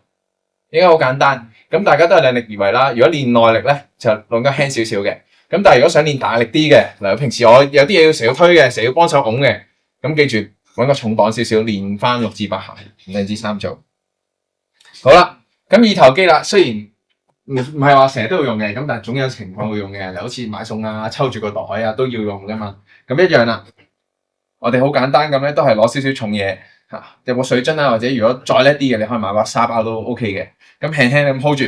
應該好簡單。咁大家都係量力而為啦。如果練耐力咧，就弄得輕少少嘅。咁但係如果想練大力啲嘅，嗱平時我有啲嘢要成日推嘅，成日要幫手拱嘅，咁記住揾個重磅少少，練翻6至8下，2至3組。好啦，咁二頭肌啦，雖然唔係話成日都要用嘅，咁但係總有情況會用嘅，就好似買餸啊、抽住個袋啊都要用噶嘛。咁一樣啦，我哋好簡單咁咧，都係攞少少重嘢嚇，有個水樽啊，或者如果再叻啲嘅，你可以買把沙包都 OK 嘅。咁輕輕咁 hold 住，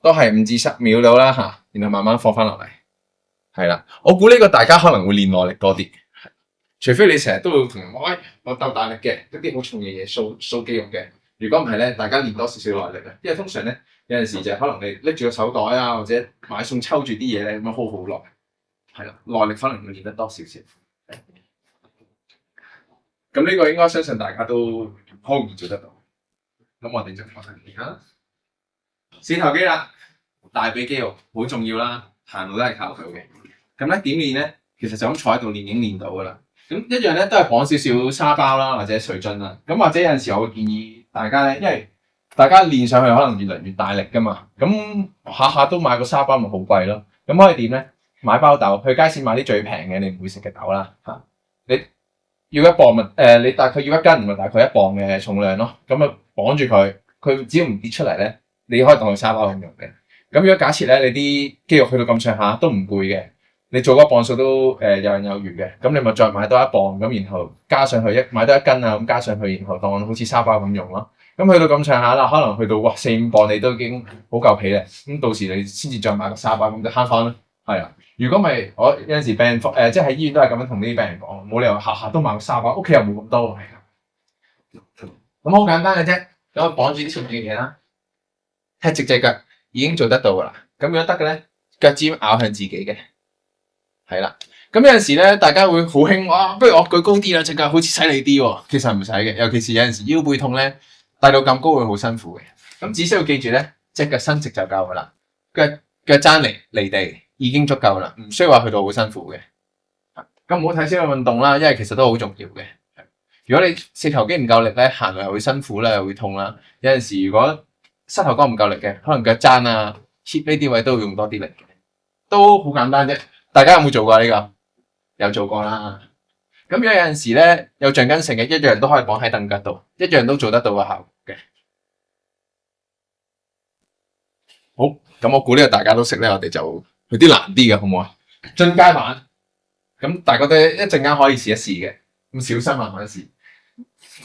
都係5至10秒到啦嚇，然後慢慢放翻落嚟。係啦，我估呢個大家可能會練耐力多啲，除非你成日都會同人講，喂，我鬥大力嘅，一啲好重嘅嘢掃肌肉嘅。如果唔係咧，大家練多少少耐力啊，因為通常咧有陣時就係可能你拎住個手袋啊，或者買餸抽住啲嘢咧，咁樣 hold 好耐，係啦，耐力可能會練得多少少。咁呢個應該相信大家都好容易做得到。咁我哋就放喺邊啦。四頭肌啦，大髀肌肉好重要啦，行路都係靠佢嘅。咁咧點練咧？其實就咁坐喺度練已經練到噶啦。咁一樣咧都係綁少少沙包啦，或者水樽啦。咁或者有陣時我會建議大家咧，因為大家練上去可能越嚟越大力噶嘛，咁下下都買個沙包咪好貴咯。咁可以點咧？買包豆，去街市買啲最平嘅你唔會食嘅豆啦嚇。你要1磅咪你大概要1斤，咪大概1磅嘅重量咯。咁啊綁住佢，佢只要唔跌出嚟咧，你可以當佢沙包咁用嘅。咁如果假設咧你啲肌肉去到咁上下都唔攰嘅，你做嗰磅數都游刃有餘嘅，咁你咪再買多1磅，咁然後加上去買多1斤啊，咁加上去，然後當好似沙包咁用咯。咁去到咁上下啦，可能去到4-5磅你都已經好夠皮咧。咁到時你先至再買個沙包，咁就慳翻啦。係啊，如果咪我有陣時病人即係喺醫院都係咁樣同啲病人講，冇理由下下都買個沙包，屋企又冇咁多係。咁好簡單嘅啫，咁我綁住啲重要嘢啦，踢直隻腳已經做得到噶啦。咁如果得嘅咧，腳尖咬向自己嘅，係啦。咁有陣時咧，大家會好興哇，不如我舉高啲啦，隻腳好似犀利啲喎。其實唔使嘅，尤其是有陣時腰背痛咧，帶到咁高會好辛苦嘅。咁只需要記住咧，隻腳伸直就夠噶啦，腳踭離地已經足夠啦，唔需要話去到好辛苦嘅。咁唔好睇少個運動啦，因為其實都好重要嘅。如果你四頭肌唔夠力咧，行路又會辛苦啦，又會痛啦。有陣時如果膝頭哥唔夠力嘅，可能腳踭啊、hip 呢啲位都要用多啲力嘅，都好簡單啫。大家有冇做過呢個？有做過啦。咁如果有陣時咧有橡筋性嘅，一樣都可以綁喺凳腳度，一樣都做得到個效果嘅。好，咁我估呢個大家都識咧，我哋就去啲難啲嘅，好唔好啊？進階版，咁大家都一陣間可以試一試嘅，咁小心慢慢試。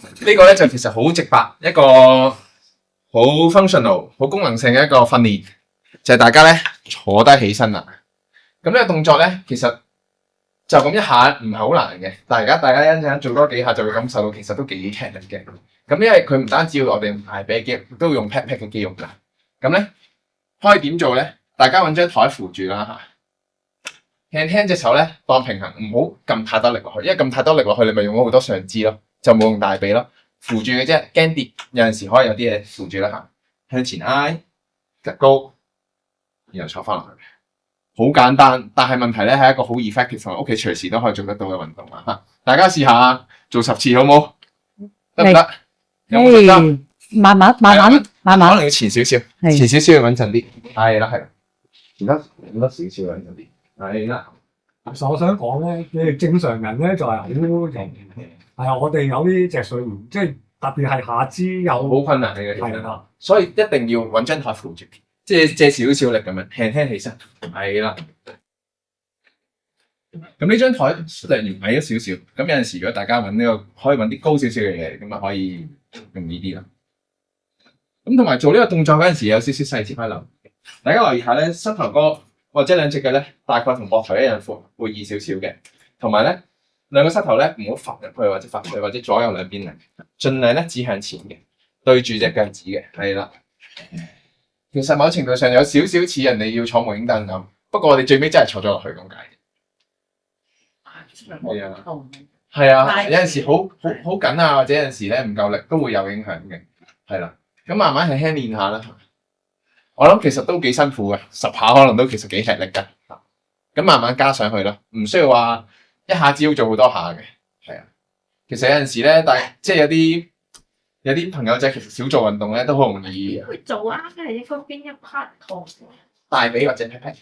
呢個咧就其實好直白，一個好 functional、好功能性嘅一個訓練，就係大家咧坐低起身啦。咁呢個動作咧，其實就咁一下唔係好難嘅，但係而家大家一陣間做多幾下就會感受到其實都幾吃力嘅。咁因為佢唔單止要我哋大髀肌肉，都要用 pat pat 嘅肌肉㗎。咁咧可以點做咧？大家揾張台扶住啦嚇，輕輕隻手咧當平衡，唔好撳太多力落去，因為撳太多力落去，你咪用咗好多上肢咯，就冇用大髀咯。扶住嘅啫，驚跌。有陣時可以有啲嘢扶住啦嚇，向前挨，趌高，然後坐翻落去。好簡單，但係問題咧係一個好 effective 同屋企隨時都可以做得到嘅運動啊嚇！大家試下做10次好冇？得唔得？有冇信心？慢慢可能要前少少，前少少要穩陣啲。係啦，前多少少穩陣啲。係啦。其實我想講咧，你哋正常人咧就係好容易嘅，係啊，我哋有啲脊髓炎，即係特別係下肢有好困難嘅，係啦，所以一定要揾張台扶住，即係借少少力咁樣輕輕起身。係啦。咁呢張台略嫌矮咗少少，咁有陣時如果大家揾呢個可以揾啲高少少嘅嘢，咁啊可以容易啲啦。咁同埋做呢個動作嗰陣時有少少細節可以留意，大家留意下咧，膝頭哥或者兩隻腳咧，大概同膊頭一樣闊，會易少少嘅。同埋咧，兩個膝頭咧唔好伏入去或者發出去，或者左右兩邊嚟，盡量咧指向前嘅，對住隻腳趾嘅，係啦。其實某程度上有少少似人哋要坐無影凳咁，不過我哋最尾真係坐咗落去咁解。係啊，有陣時好緊啊，或者有陣時咧唔夠力都會有影響嘅，係啦。咁慢慢輕輕練下啦。我諗其實都幾辛苦嘅，10下可能都其實幾吃力㗎。咁慢慢加上去咯，唔需要話一下子要做好多下嘅。係啊，其實有陣時咧，但係即係有啲朋友仔其實少做運動咧，都好容易佢做啱嘅係應該邊一 part 痛？大髀或者 pat pat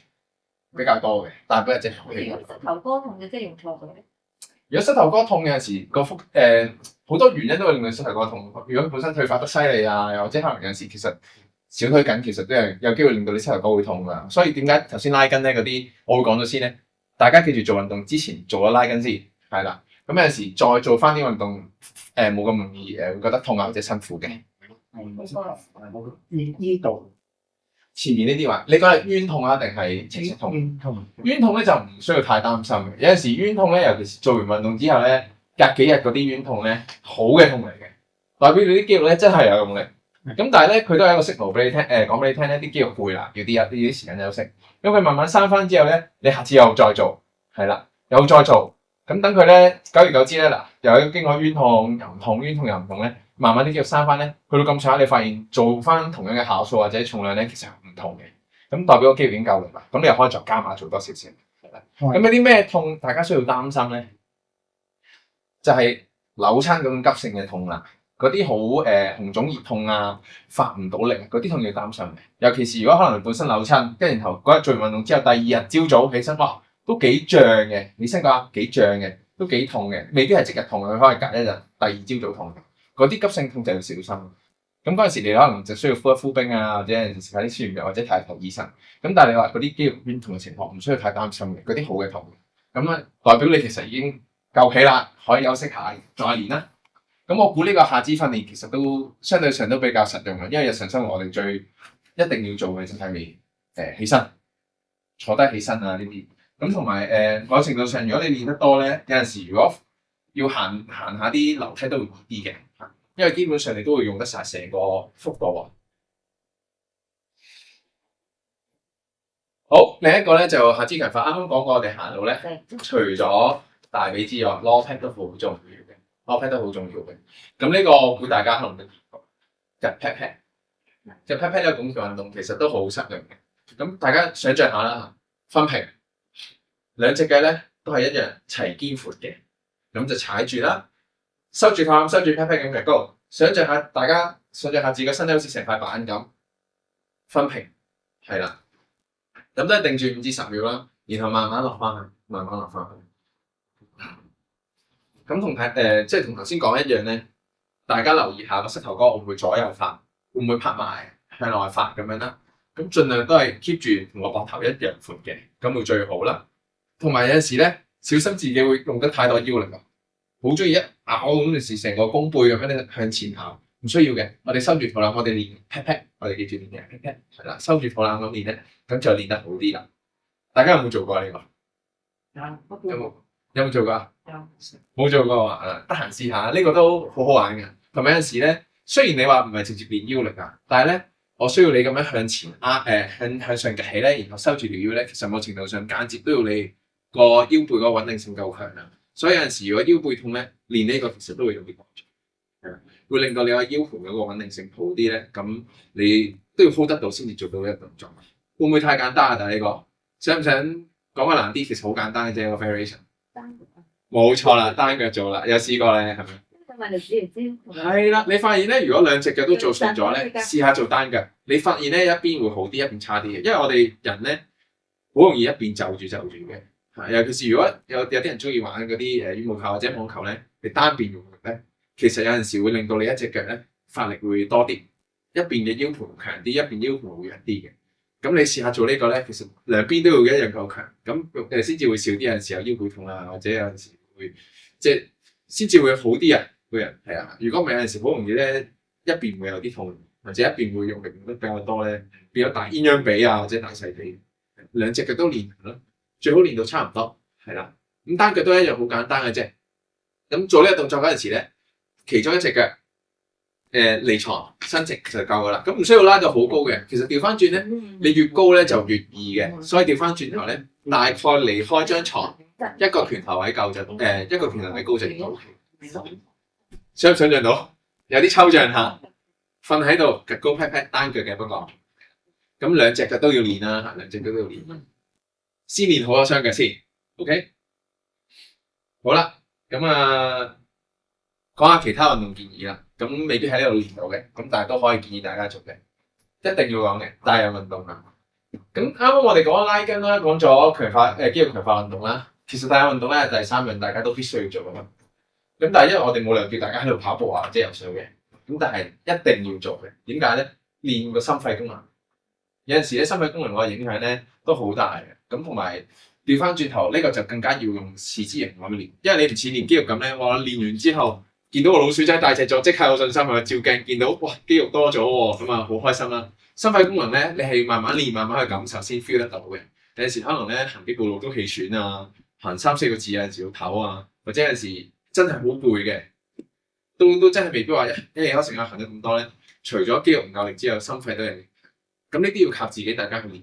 比較多嘅，大髀或者如果膝頭哥痛嘅，即係用錯嘅。如果膝頭哥痛有陣時個好多原因都會令到膝頭哥痛。如果本身退化得犀利啊，又或者可能有陣時其實小腿緊，其實都係有機會令到你膝頭哥會痛㗎。所以點解頭先拉筋咧嗰啲，我會講咗先咧。大家記住做運動之前做咗拉筋先，係啦。咁有陣時再做翻啲運動，冇咁容易會覺得痛啊或者辛苦嘅。呢度前面呢啲話，你覺得冤痛啊定係赤赤痛？冤痛咧就唔需要太擔心嘅。有陣時冤痛咧，尤其是做完運動之後咧，隔幾日嗰啲冤痛咧，好嘅痛嚟嘅，代表你啲肌肉咧真係有用力。咁但係咧，佢都係一個 signal 俾你聽，講俾你聽咧，啲肌肉攰啦，要啲時間休息。咁佢慢慢生翻之後咧，你下次又再做，係啦，又再做。咁等佢咧，久而久之咧，嗱，又經過冤痛又唔痛，冤痛又唔痛咧，慢慢啲肌肉生翻咧，去到咁上下，你發現做翻同樣嘅下數或者重量咧，其實唔同嘅。咁代表個肌肉已經夠力啦，咁你又可以再加碼做多少少。咁有啲咩痛大家需要擔心咧？就係扭親嗰種急性嘅痛啦，嗰啲好紅腫熱痛啊，發唔到力嗰啲痛要擔心嘅。尤其是如果可能你本身扭親，跟住然後嗰日做完運動之後，第二日朝早起身，哇，都幾脹嘅，起身嗰下幾脹嘅，都幾痛嘅，未必係即日痛，佢可能隔一日，第二朝早痛。嗰啲急性痛就要小心。咁嗰陣時你可能就需要敷一敷冰啊，或者食下啲舒緩藥，或者睇下醫生。咁但係你話嗰啲肌肉酸痛嘅情況，唔需要太擔心嘅，嗰啲好嘅痛。咁咧代表你其實已經夠起啦，可以休息下，再練啦。咁我估呢個下肢訓練其實都相對上都比較實用嘅，因為日常生活我哋最一定要做嘅就係起身、坐低起身啊呢啲。咁同埋某程度上，如果你練得多咧，有陣時如果要行下啲樓梯都會易啲嘅。因為基本上你都會用得晒成個幅度啊。好，另一個咧就下肢強化，啱啱講過我哋行路咧，除咗大髀之外 ，lower pad 都好重要嘅 ，lower pad 都好重要嘅。咁呢個我估大家可能都見過，夾 pat pat，夾 pat pat 呢個咁嘅運動其實都好實用嘅。咁大家想象下啦，分平，兩隻腳咧都係一樣齊肩闊嘅，咁就踩住啦，收住頭，收住 pat pat 咁嘅高。想象下大家想象下自己個身體好似成塊板咁，分平，係啦。咁都係定住5至10秒啦，然後慢慢落翻去，慢慢落翻去。咁同即係同頭先講一樣咧，大家留意下個膝頭哥會唔會左右發，會唔會拍埋向內發咁樣啦。咁盡量都係 keep 住同個膊頭一樣闊嘅，咁會最好啦。同埋有陣時咧，小心自己會用得太多腰力啊，好中意一咬咁陣時，成個弓背咁樣咧向前咬。唔需要嘅，我哋收住肚腩，我哋練 pat pat，我哋記住練嘅 pat pat，係啦，收住肚腩咁練咧，咁就練得好啲啦。大家有冇做過呢個？有冇做過啊？冇做過啊！得閒試下，呢個都好好玩嘅。同埋有陣時咧，雖然你話唔係直接練腰力啊，但係咧，我需要你咁樣向前向上趌起咧，然後收住條腰咧，其實某程度上間接都要你個腰背個穩定性夠強啊。所以有陣時如果腰背痛咧，練呢個其實都會有啲幫助。會令到你個腰盤嗰個穩定性好啲咧，咁你都要 hold 得到先至做到呢個動作。會唔會太簡單啊？但係呢個想唔想講個難啲？其實好簡單嘅啫，個 variation。冇錯啦，單腳做啦，有試過咧，係咪？係啦，你發現咧，如果兩隻腳都做順咗咧，試下做單腳，你發現咧一邊會好啲，一邊差啲嘅。因為我哋人咧好容易一邊就住嘅，尤其是如果有啲人中意玩嗰啲羽毛球或者網球咧，你單邊用力咧。其實有陣時會令到你一隻腳咧發力會多啲，一邊嘅腰盤強啲，一邊腰盤會弱啲嘅。咁你試下做呢個咧，其實兩邊都要一樣夠強，咁先至會少啲有陣時有腰背痛啊，或者有陣時會即係先至會好啲啊個人係啊。如果唔係有陣時好容易咧一邊會有啲痛，或者一邊會用力用得比較多咧，變咗大鴛鴦髀啊或者大細髀，兩隻腳都練咯，最好練到差唔多係啦。咁單腳都一樣好簡單嘅啫。咁做呢個動作嗰陣時咧。其中一隻腳離床伸直就夠噶啦，咁唔需要拉到好高嘅。其實調翻轉咧，你越高咧就越易嘅，所以調翻轉頭咧，大概離開張床一個拳頭位夠就一個拳頭位高就已經 OK。想唔想像到？有啲抽象下，瞓喺度趌高 pat pat 單腳嘅，不過咁兩隻腳都要練啦，兩隻腳都要練。先練好咗雙腳先 ，OK。好啦，咁啊。講下其他運動建議啦，咁未必喺呢度練到嘅，咁但係都可以建議大家做嘅，一定要講嘅帶有運動啊。咁啱啱我哋講咗拉筋啦，講咗強化肌肉強化運動啦，其實帶有運動咧係第3樣大家都必須要做嘅嘛。咁但係因為我哋冇理由叫大家喺度跑步啊或者游水嘅，咁但係一定要做嘅。點解咧？練個心肺功能，有陣時咧心肺功能個影響咧都好大嘅。咁同埋調翻轉頭呢個就更加要用持之以恆咁練，因為你唔似練肌肉咁咧，我練完之後。見到個老鼠仔大隻咗，即刻有信心去照鏡，見到哇肌肉多咗喎，咁啊好開心啦！心肺功能咧，你係慢慢練，慢慢去感受先 feel 得到嘅。有陣時可能咧行幾步路都氣喘啊，行3-4個字有陣時要唞啊，或者有陣時真係好攰嘅，都真係未必話一日有成日行咗咁多咧。除咗肌肉唔夠力之外，心肺都有。咁呢啲要靠自己大家去練。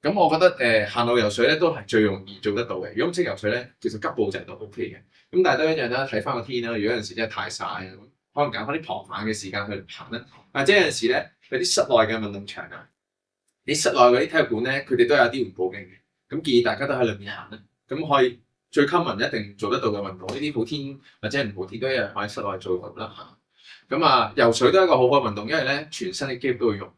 咁我覺得行路游水咧都係最容易做得到嘅。如果唔識游水咧，其實急步就都 OK 嘅。咁但係都一樣啦，睇翻個天啦。如果有陣時真係太曬，可能揀翻啲傍晚嘅時間去行啦。或者有陣時咧，有啲室內嘅運動場啊，你室內嗰啲體育館咧，佢哋都有啲緩步徑嘅。咁建議大家都喺裏面行啦。咁可以最 common 一定做得到嘅運動，呢啲好天或者唔好天都一樣可以室內做到啦。咁啊，游水都係一個好嘅運動，因為咧全身嘅肌肉都會用，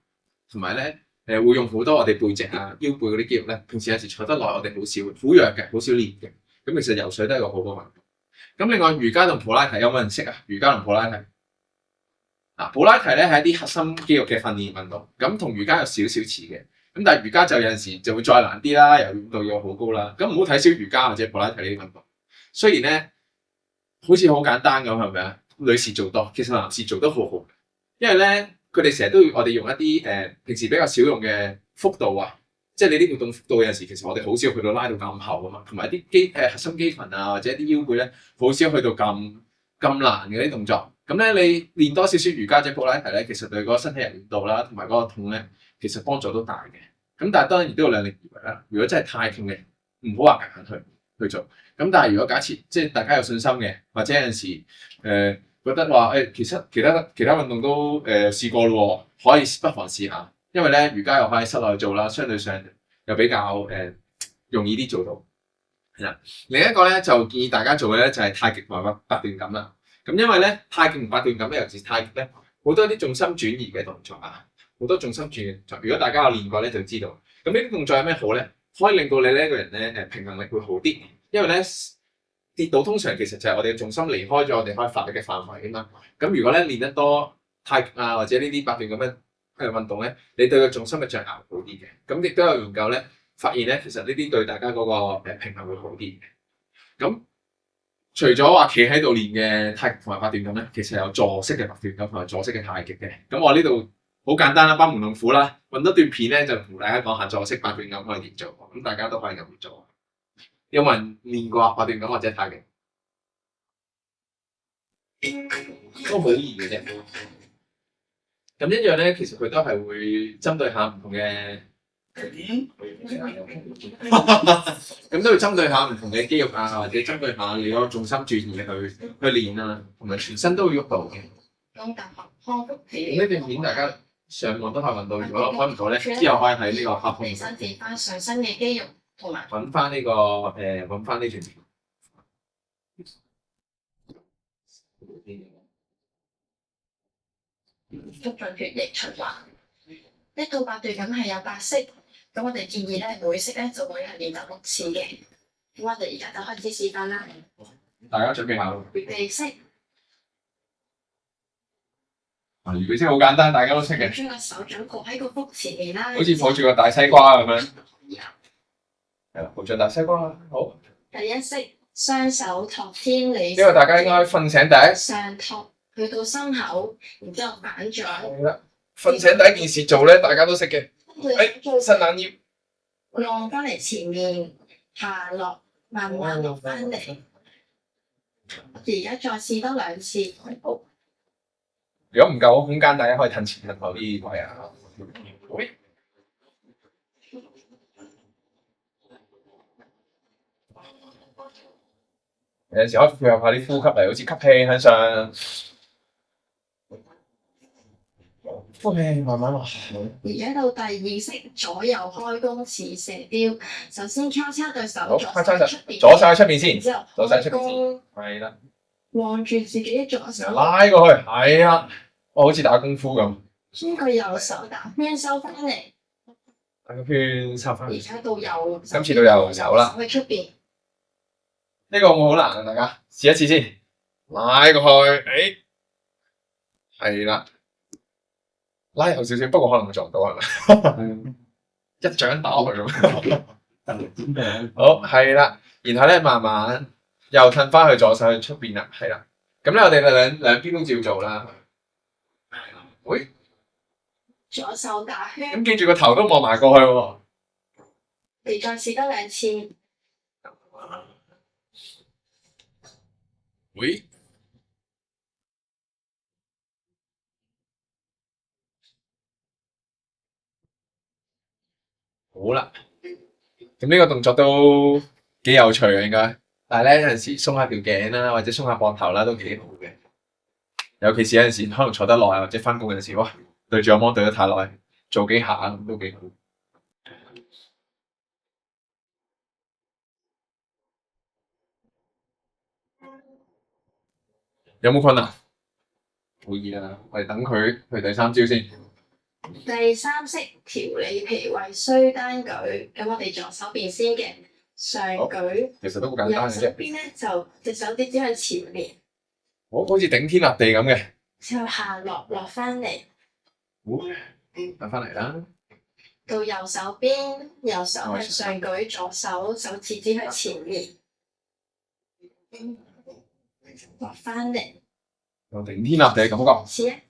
同埋咧會用好多我哋背脊啊、腰背嗰啲肌肉咧。平時有時坐得耐，我哋好少好弱嘅，好少練嘅。咁其實游水都係一個好嘅運動。咁另外瑜伽同普拉提有冇人識啊？瑜伽同普拉提普拉提咧係一啲核心肌肉嘅訓練運動，咁同瑜伽有少少似嘅。咁但係瑜伽就有陣時就會再難啲啦，柔軟度要好高啦。咁唔好睇小瑜伽或者普拉提呢啲運動。雖然咧好似好簡單咁，係咪啊？女士做多，其實男士做得好好。因為咧佢哋成日都要我哋用一啲平時比較少用嘅幅度啊。即係你啲活動幅度有陣時，其實我哋好少去到拉到咁厚啊嘛，同埋啲核心肌群啊，或者啲腰背咧，好少去到咁難嘅啲動作。咁咧你練多少少瑜伽或者普拉提咧，其實對嗰個身體柔軟度啦，同埋嗰個痛咧，其實幫助都大嘅。咁但係當然都要量力而為啦。如果真係太痛嘅，唔好話夾硬去做。咁但係如果假設即係大家有信心嘅，或者有陣時覺得話其實其他運動都試過咯喎，可以不妨試下。因為咧瑜伽又可以喺室內做啦，相對上又比較容易啲做到。係啦，另一個咧就建議大家做嘅咧就係太極同埋八段錦啦。咁因為咧太極同八段錦咧，尤其是太極咧，好多啲重心轉移嘅動作啊，好多重心轉移嘅動作。如果大家有練過咧，就知道。咁呢啲動作有咩好咧？可以令到你呢個人咧平衡力會好啲。因為咧跌倒通常其實就係我哋嘅重心離開咗我哋可以發力嘅範圍啊嘛。咁如果咧練得多太極啊或者呢啲八段咁嘅運動咧，你對個重心嘅掌握好啲嘅。咁亦都有研究咧發現咧，其實呢啲對大家嗰個平衡會好啲嘅。咁除咗話企喺度練嘅太極同埋八段錦咧，其實有坐式嘅八段錦同埋坐式嘅太極嘅。咁我呢度好簡單啦，班門弄斧啦，揾多段片咧就同大家講下坐式八段錦可以點做，咁大家都可以咁做。有冇人練過八段錦或者太極？都好易嘅啫。咁一樣咧，其實佢都係會針對下唔同嘅，咁都要針對下唔同嘅肌肉啊，或者針對下你嗰個重心轉移去練啊，同埋全身都會喐到嘅。咁大學康復呢段片大家上網都可以揾到，如果揾唔到咧，之後可以喺呢個拍片嚟伸展翻上身嘅肌肉，同埋揾翻呢個揾翻呢段片。促進血液循環。一到八段錦係有8式，咁我哋建議咧每式咧就會係練習6次嘅。咁我哋而家就開始示範啦。大家準備下。預備式，預備式好簡單，大家都識嘅，將個手掌抱喺個腹前面啦，好似抱住個大西瓜咁樣。係啦，抱住大西瓜。好。第一式，雙手托天理。呢個大家應該瞓醒第一。上托去到心口，然之後反掌。係啦，瞓醒第一件事做咧，大家都識嘅。伸懶腰，晾翻嚟前面，下落，慢慢落翻嚟。而家再試多2次。好。如果唔夠空間，大家可以褪前褪後啲位啊。有陣時可以配合下啲呼吸嚟，好似吸氣向上，呼氣慢慢落。而家到第2式，左右開弓似射雕。首先交叉對手，左手喺出邊先，然之後左手喺出邊先，弓係啦，望住自己左手，拉過去，係啦，我好似打功夫咁，將個右手打圈收翻嚟。打個圈收翻而嚟。家到右，今次到右手啦。去出邊。呢個會好難啊！大家試一次先，拉過去，係啦，拉後少少，不過可能會撞到係咪？一掌打落去咁。好，係啦，然後咧慢慢又褪翻去左手去出邊啦，係啦。咁咧我哋兩邊都照做啦。喂，左手打圈，咁記住個頭都望埋過去喎。你再試多2次。喂，好啦，咁呢個動作都幾有趣嘅應該，但係咧有陣時鬆下條頸啦，或者鬆下膊頭啦，都幾好嘅。尤其是有陣時可能坐得耐或者翻工嗰陣時，哇，對住個 mon 對得太耐，做幾下咁都幾好。有冇困難？好易啦，我哋等佢去第3招先。第3式，調理脾胃須單舉。咁我哋左手邊先嘅上舉，其實都好簡單右嘅啫。手邊咧就隻手指指向前面，好似頂天立地咁嘅。之後下落落翻嚟，翻返嚟啦。到右手邊，右手向上舉，左手手指指向前面，落翻嚟。有頂天立地嘅感覺。試啊！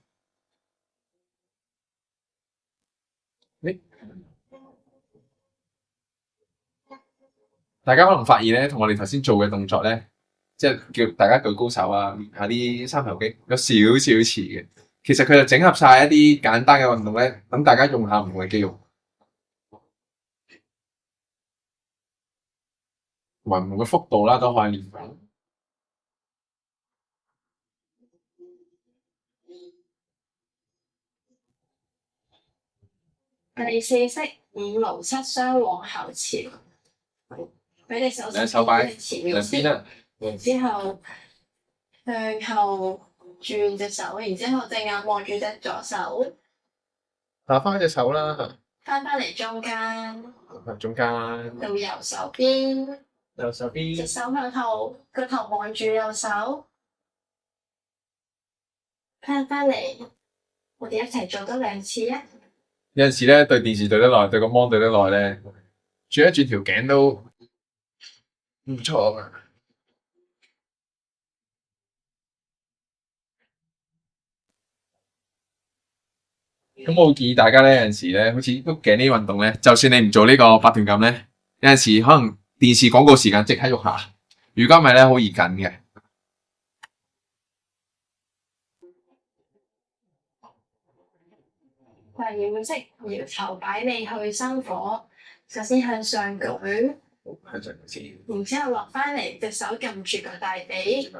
大家可能發現咧，同我哋頭先做嘅動作咧，即係叫大家舉高手啊，練下啲三頭肌，有少少似嘅。其實佢就整合晒一啲簡單嘅運動咧，等大家用下唔同嘅肌肉，同埋唔同嘅幅度啦，都可以練到。第四式五勞七傷往後潮，俾你手兩手擺前兩邊啦，然之後向後轉隻手，然之後隻眼望住隻左手，打翻隻手啦，翻嚟中間，中間，到右手邊，右手邊隻手向後，個頭望住右手，翻嚟，我哋一齊做多2次啊！有陣時咧對電視對得耐，對個 mon 對得耐咧，轉一轉條頸都唔錯噶。咁我會建議大家咧，有陣時咧，好似碌頸呢啲運動咧，就算你唔做呢個八段錦咧，有陣時可能電視廣告時間即刻喐下，如果唔係咧好易緊嘅。第二式搖頭擺尾去生火，首先向上舉，向上先，然之後落翻嚟，隻手撳住個大髀，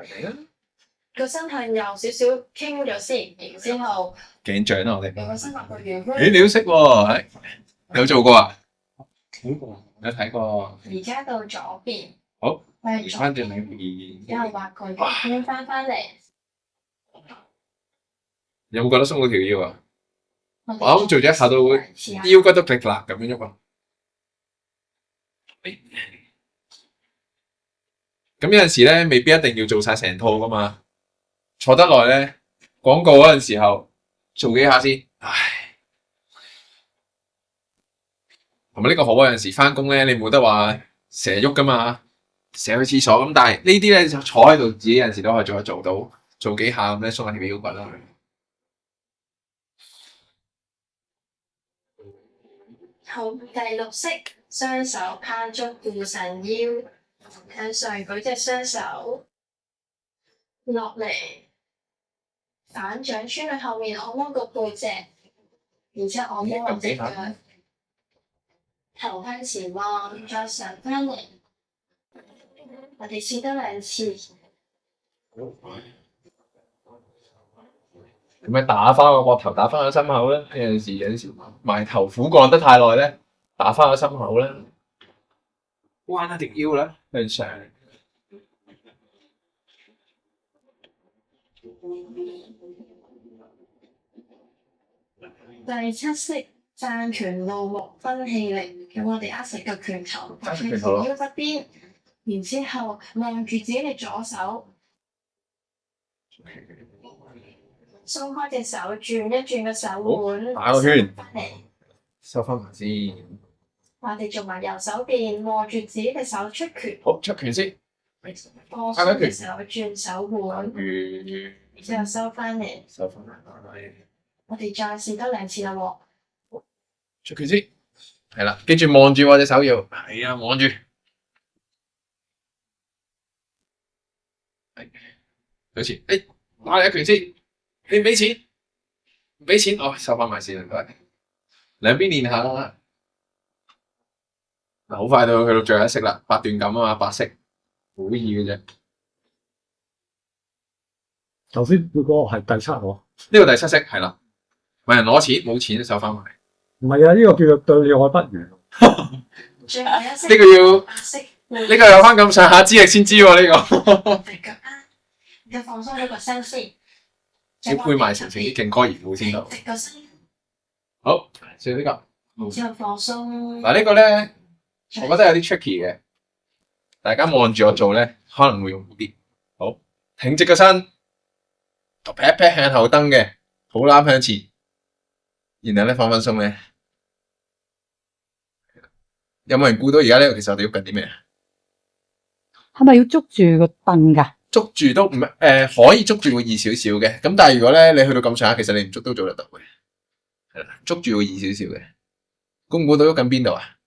個身向右少少傾咗先，然之後頸脹啦我哋。用個身落個圓圈。咦，你都識喎，有做過啊？有睇過。而家到左邊，好，向左調翻轉邊，你之後畫個圓圈翻嚟。有冇覺得鬆到條腰啊？我我諗做咗一下都會試下腰骨都直啦咁樣喐啊！咁有陣時咧，未必一定要做晒成套噶嘛。坐得耐咧，廣告嗰陣時候做幾下先，唉。同埋呢個好啊，有陣時翻工咧，你冇得話成日喐噶嘛，成日去廁所咁。但係呢啲咧就坐喺度，自己有陣時都可以做到，做幾下咁咧，鬆下條腰骨啦。好，第6式雙手攀足固腎腰，向上舉隻雙手，落嚟反掌穿去後面按摩個背脊，然之後按摩落隻腳，頭向前望，再上翻嚟。我哋試多2次。咁樣打翻個膊頭，打翻個心口咧。有陣時埋頭苦幹得太耐咧，打翻個心口咧，彎一條腰啦，向上。第7式攢拳怒目分氣力，咁我哋握實個拳頭，握實拳頭咯腰側邊，然之後望住自己嘅左手，鬆開隻手，轉一轉個手腕，打個圈翻嚟。收翻埋先。我哋做埋右手邊，望住自己嘅手出拳，好，出拳先。放鬆隻手，轉手腕，完，之後收翻嚟。收翻埋。我哋再試多2次啦喎。出拳先。係啦，記住望住我隻手要。係啊，望住。係。好似，打你一拳先。你唔俾錢？唔俾錢，哦，收翻埋先啦，兩邊練下啦。嗱，好快到去到最後一式啦，八段錦啊嘛，8式，好易嘅啫。呢頭先嗰個係第7喎，個第7式係啦，問人攞錢，冇錢都收翻埋。唔係啊，呢個叫做對你愛不完。最後一式呢個要8式，呢個有翻咁上下資歷先知喎，呢個。隻腳啊，而家放鬆咗個身先。要配埋成啲勁歌熱舞先得。直個身，好，試呢個。然之後放鬆。嗱呢個咧，我覺得有啲 tricky 嘅，大家望住我做咧，可能會容易啲。好，挺直個身，頭劈一劈向後蹬嘅，肚腩向前，然後咧放鬆咧。有冇人估到而家呢個其實我哋喐緊啲咩？係咪要捉住個凳㗎？捉住都唔可以捉住會易少少嘅，咁但係如果咧你去到咁上下，其實你唔捉都做得到嘅，係啦，捉住會易少少嘅。估唔估到喐緊邊度啊？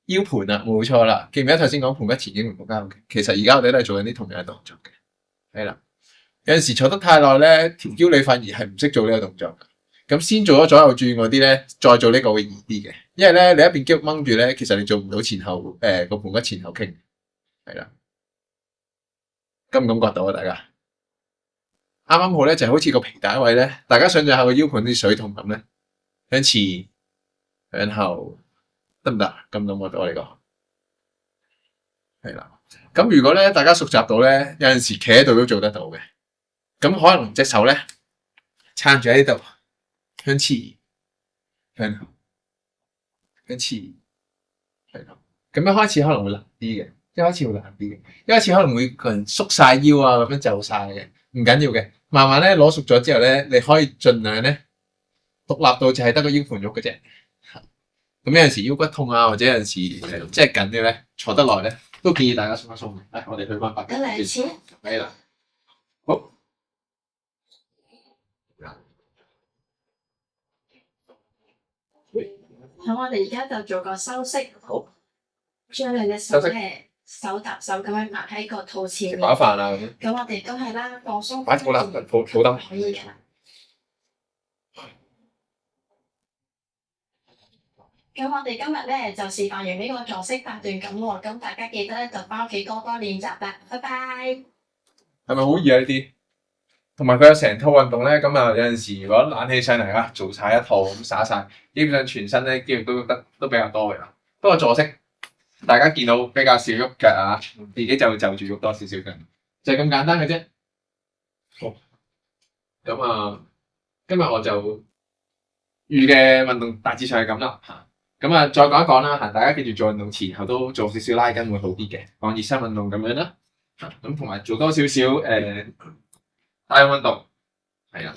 腰盤啦，冇錯啦。記唔記得頭先講盤骨前傾同盤骨後傾？其實而家我哋都係做緊啲同樣嘅動作嘅，係啦。有陣時坐得太耐咧，條腰你反而係唔識做呢個動作嘅。咁先做咗左右轉嗰啲咧，再做呢個會易啲嘅。因為咧你一邊肌肉掹住咧，其實你做唔到前後個盤骨前後傾，係啦。感唔感覺到啊？大家啱啱好咧，就好似個皮帶位咧，大家想象下個腰盤啲水桶咁咧，向前向後得唔得？感唔感覺到我呢個係啦。咁如果咧大家熟習到咧，有陣時企喺度都做得到嘅。咁可能隻手咧撐住喺度，向前向後向前係咯。咁一開始可能會難啲嘅，一開始會難啲嘅，一開始可能會個人縮晒腰啊，咁樣就晒嘅，唔緊要嘅。慢慢咧攞熟咗之後咧，你可以盡量咧獨立到就係得個腰盤喐嘅啫。咁有陣時腰骨痛啊，或者有陣時即係緊啲咧，坐得耐咧，都建議大家鬆一鬆。我哋去翻白得兩次。係啦，好。咁我哋而家就做個收息。好。將兩隻手咧手搭手咁樣擺喺個肚前面。食飽飯啊咁樣。咁我哋都係啦，放鬆。擺肚腩，抱得。可以嘅。咁我哋今日咧就示範完呢個坐式八段錦喎，咁大家記得咧就翻屋企多多練習啦，拜拜。係咪好易啊呢啲？同埋佢有成套運動咧，咁啊有陣時如果懶起上嚟啊，做晒一套咁耍晒，基本上全身咧肌肉都比較多嘅啦。不過坐式大家見到比較少喐腳啊，自己就住喐多少少嘅，就係咁簡單嘅啫。好，咁啊，今日我就預嘅運動大致上係咁啦嚇。咁啊，再講一講啦嚇，大家記住做運動前後都做少少拉筋會好啲嘅，當熱身運動咁樣啦。咁同埋做多少少帶氧運動，係啊，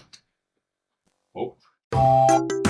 好。